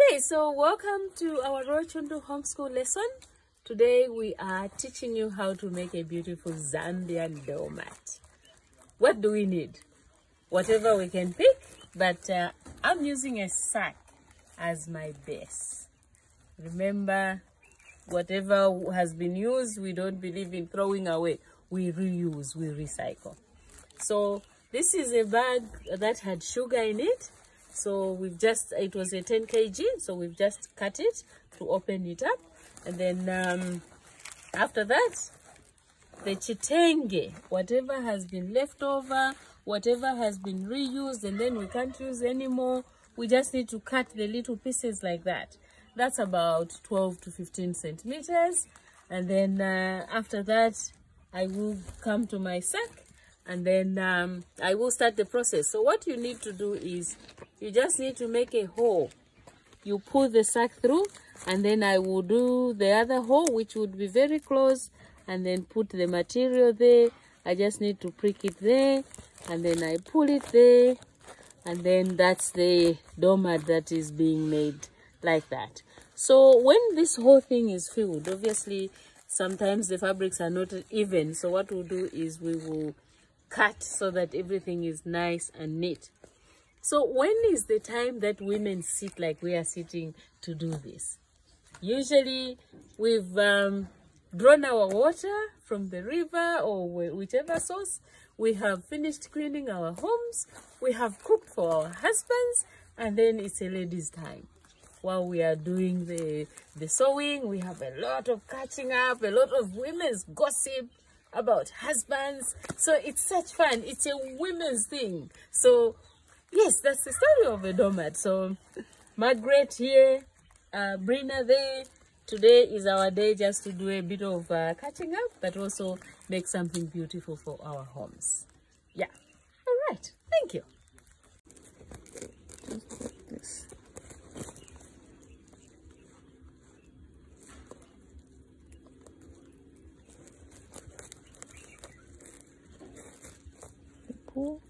Okay, so welcome to our Royal Chundu Homeschool lesson. Today we are teaching you how to make a beautiful Zambian doormat. What do we need? Whatever we can pick, but I'm using a sack as my base. Remember, whatever has been used, we don't believe in throwing away. We reuse, we recycle. So this is a bag that had sugar in it. So it was a 10 kg, so we've just cut it to open it up. And then after that, the chitenge, whatever has been left over, whatever has been reused and then we can't use anymore, we just need to cut the little pieces like that. That's about 12 to 15 centimeters. And then after that, I will come to my sack and then I will start the process. So what you need to do is you just need to make a hole. You pull the sack through and then I will do the other hole, which would be very close, and then put the material there. I just need to prick it there and then I pull it there, and then that's the doormat that is being made like that. So when this whole thing is filled, obviously sometimes the fabrics are not even, so what we'll do is we will cut so that everything is nice and neat. So when is the time that women sit like we are sitting to do this? Usually we've drawn our water from the river or whichever source. We have finished cleaning our homes. We have cooked for our husbands, and then it's a ladies' time. While we are doing the sewing, we have a lot of catching up, a lot of women's gossip about husbands. So it's such fun. It's a women's thing. So yes, that's the story of a doormat. So Margaret here, Brina there. Today is our day just to do a bit of catching up, but also make something beautiful for our homes. Yeah. All right. Thank you. Just like this. Pull.